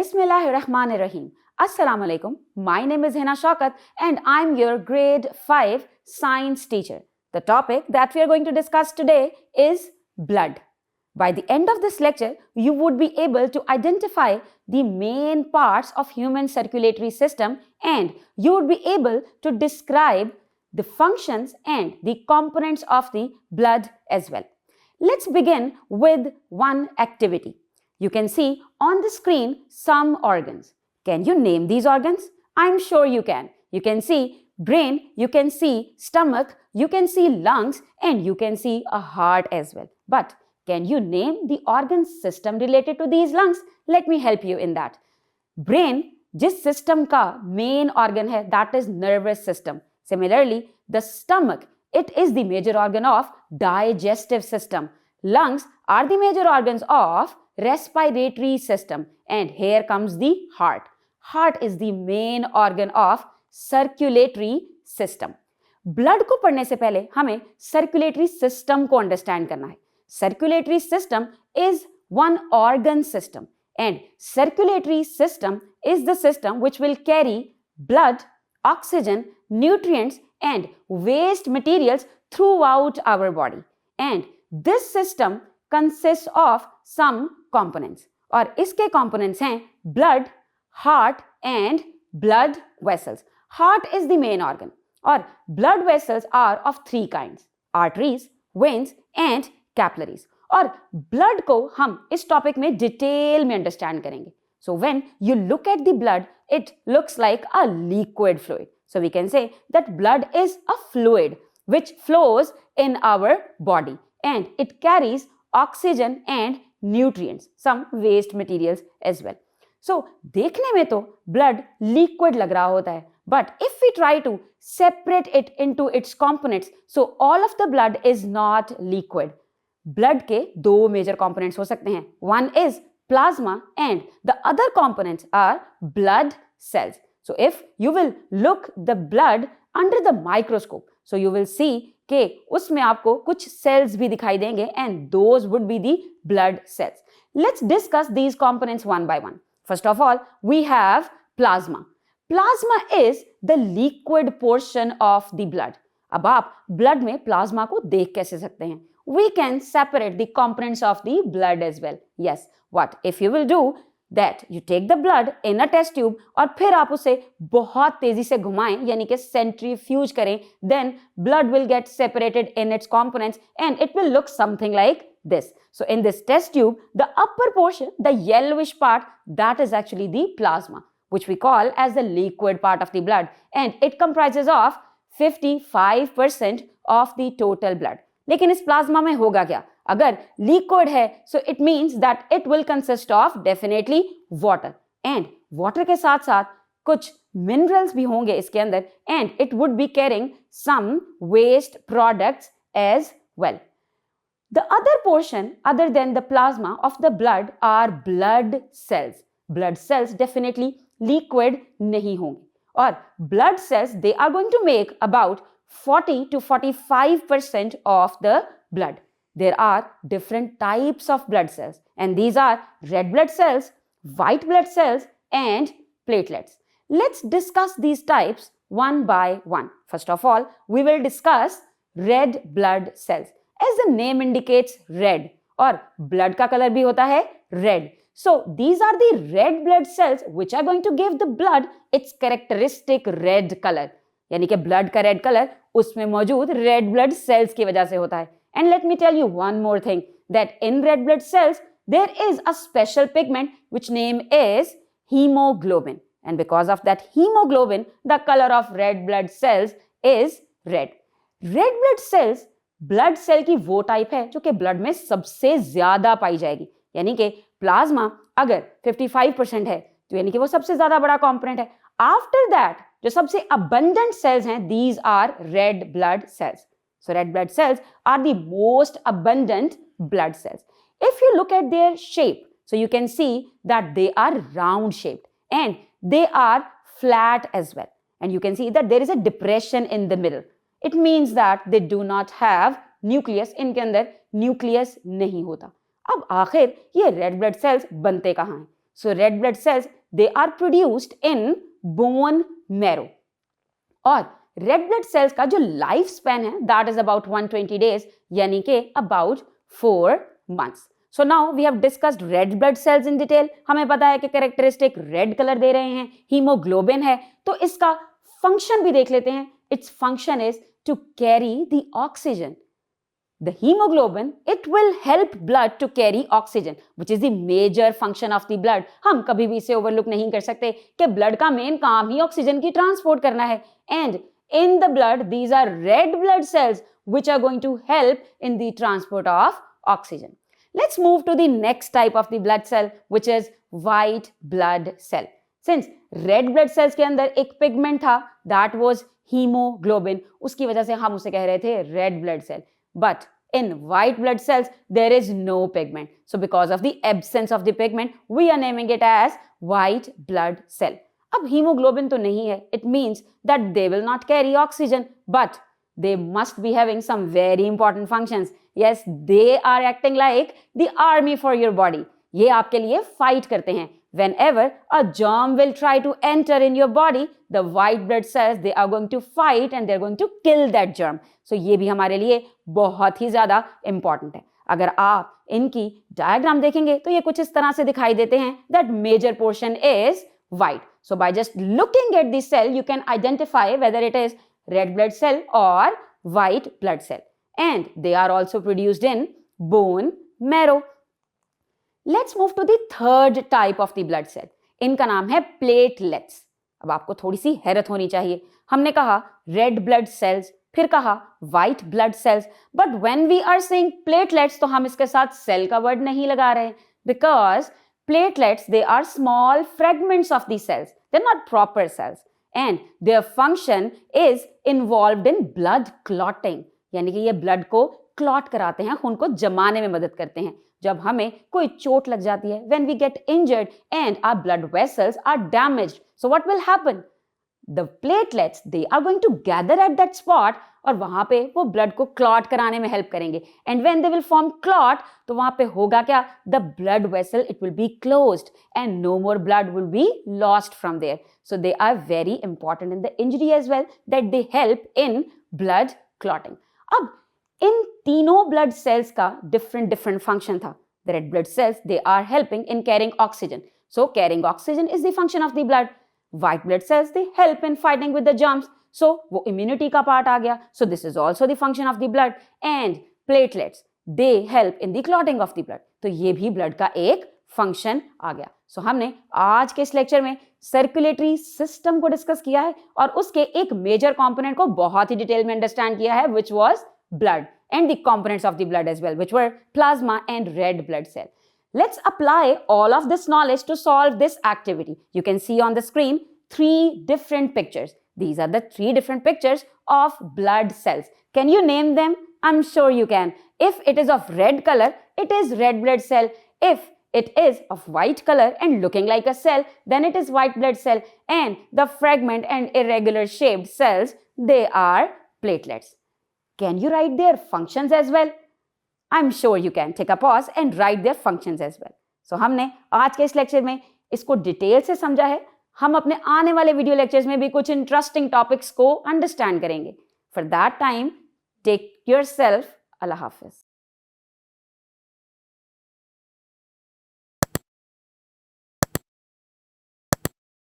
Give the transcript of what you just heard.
Bismillahirrahmanirrahim. Assalamu alaikum. My name is Hina Shaukat and I'm your grade 5 science teacher. The topic that we are going to discuss today is blood. By the end of this lecture, you would be able to identify the main parts of human circulatory system and you would be able to describe the functions and the components of the blood as well. Let's begin with one activity. You can see on the screen some organs. Can you name these organs? I'm sure you can. You can see brain, you can see stomach, you can see lungs, and you can see a heart as well. But can you name the organ system related to these lungs? Let me help you in that. Brain जिस system का main organ है, that is nervous system. Similarly, the stomach, it is the major organ of digestive system. Lungs are the major organs of respiratory system. And here comes the heart. Heart is the main organ of circulatory system. Blood को पढ़ने से पहले हमें circulatory system को understand करना है. Circulatory system is one organ system. And circulatory system is the system which will carry blood, oxygen, nutrients and waste materials throughout our body. And this system consists of some components. और इसके components हैं blood, heart and blood vessels. Heart is the main organ. और blood vessels are of three kinds: arteries, veins and capillaries. और blood को हम इस topic में detail में understand करेंगे. So when you look at the blood, it looks like a liquid fluid. So we can say that blood is a fluid which flows in our body and it carries oxygen and nutrients, some waste materials as well. So देखने में तो blood liquid लग रहा होता है, but if we try to separate it into its components, so all of the blood is not liquid. Blood के दो major components हो सकते हैं. One is plasma and the other components are blood cells. So if you will look the blood under the microscope, so you will see कि उसमें आपको कुछ cells भी दिखाई देंगे and those would be the blood cells. Let's discuss these components one by one. First of all, we have plasma. Plasma is the liquid portion of the blood. अब आप blood में plasma को देख कैसे सकते हैं? We can separate the components of the blood as well. Yes, what if you will do that you take the blood in a test tube और फिर आप उसे बहुत तेजी से घुमाएं यानी कि centrifuge करें, then blood will get separated in its components and it will look something like this. So in this test tube, the upper portion, the yellowish part, that is actually the plasma, which we call as the liquid part of the blood, and it comprises of 55% of the total blood. लेकिन इस plasma में होगा क्या? अगर liquid है, so it means that it will consist of definitely water. And water के साथ साथ कुछ minerals भी होंगे इसके अंदर and it would be carrying some waste products as well. The other portion other than the plasma of the blood are blood cells. Blood cells definitely liquid नहीं होंगे. और blood cells, they are going to make about 40 to 45% of the blood. There are different types of blood cells and these are red blood cells, white blood cells and platelets. Let's discuss these types one by one. First of all, we will discuss red blood cells. As the name indicates, red और blood का color भी होता है red. So these are the red blood cells which are going to give the blood its characteristic red color. यानी कि blood का red color उसमें मौजूद red blood cells की वजह से होता है. And let me tell you one more thing, that in red blood cells there is a special pigment which name is hemoglobin. And because of that hemoglobin, the color of red blood cells is red. Red blood cells blood cell की वो type है जो कि blood में सबसे ज़्यादा पाई जाएगी. यानी कि plasma अगर 55% है तो यानी कि वो सबसे ज़्यादा बड़ा component है. After that जो सबसे abundant cells हैं, these are red blood cells. So red blood cells are the most abundant blood cells. If you look at their shape, so you can see that they are round shaped and they are flat as well. And you can see that there is a depression in the middle. It means that they do not have nucleus. इनके अंदर nucleus नहीं होता. अब आखिर ये red blood cells बनते कहाँ हैं? So red blood cells, they are produced in bone marrow. और रेड ब्लड सेल्स का जो लाइफ स्पैन है दैट इज अबाउट 120 days, यानी कि about 4 months. So now we have discussed red blood cells in detail. हमें पता है कि कैरेक्टरिस्टिक रेड कलर दे रहे हैं, हीमोग्लोबिन है, तो इसका फंक्शन भी देख लेते हैं. It's function is to carry the oxygen. The hemoglobin, it will help blood to carry oxygen, which is the major function of the blood. हम कभी भी इसे overlook नहीं कर सकते कि blood का main काम ही oxygen की transport करना है. And in the blood, these are red blood cells which are going to help in the transport of oxygen. Let's move to the next type of the blood cell, which is white blood cell. Since red blood cells के अंदर एक pigment था, that was hemoglobin, उसकी वजह से हम उसे कह रहे थे red blood cell. But in white blood cells, there is no pigment. So because of the absence of the pigment, we are naming it as white blood cell. अब hemoglobin तो नहीं है. It means that they will not carry oxygen, but they must be having some very important functions. Yes, they are acting like the army for your body. ये आपके लिए fight करते हैं. Whenever a germ will try to enter in your body, the white blood cells, they are going to fight and they are going to kill that germ. So ये भी हमारे लिए बहुत ही ज़्यादा important है. अगर आप इनकी diagram देखेंगे तो ये कुछ इस तरह से दिखाई देते हैं. That major portion is white. So by just looking at the cell, you can identify whether it is red blood cell or white blood cell. And they are also produced in bone marrow. Let's move to the third type of the blood cell. इनका नाम है platelets. अब आपको थोड़ी सी हैरत होनी चाहिए. हमने कहा red blood cells, फिर कहा white blood cells, but when we are saying platelets तो हम इसके साथ cell का word नहीं लगा रहे, because platelets, they are small fragments of the cells. They're not proper cells, and their function is involved in blood clotting. यानी कि ये blood को clot कराते हैं, खून को जमाने में मदद करते हैं. जब हमें कोई चोट लग जाती है, when we get injured and our blood vessels are damaged, so what will happen? The platelets, they are going to gather at that spot और वहां पे वो blood को clot कराने में help करेंगे. And when they will form clot, तो वहां पे होगा क्या? The blood vessel, it will be closed and no more blood will be lost from there. So they are very important in the injury as well, that they help in blood clotting. अब इन तीनों blood cells का different function था. The red blood cells, they are helping in carrying oxygen. So carrying oxygen is the function of the blood. White blood cells, they help in fighting with the germs. So वो immunity का part आ गया. So this is also the function of the blood. And platelets, they help in the clotting of the blood. तो ये भी blood का एक function आ गया. So हमने आज के इस lecture में circulatory system को discuss किया है और उसके एक major component को बहुत ही detail में understand किया है, which was blood and the components of the blood as well, which were plasma and red blood cell. Let's apply all of this knowledge to solve this activity. You can see on the screen 3 different pictures. These are the 3 different pictures of blood cells. Can you name them? I'm sure you can. If it is of red color, it is red blood cell. If it is of white color and looking like a cell, then it is white blood cell. And the fragment and irregular shaped cells, they are platelets. Can you write their functions as well? I'm sure you can. Take a pause and write their functions as well. So हमने आज के इस lecture में इसको detail से समझा है. हम अपने आने वाले वीडियो लेक्चर्स में भी कुछ इंटरेस्टिंग टॉपिक्स को अंडरस्टैंड करेंगे. For that time, take yourself. Allah Hafiz.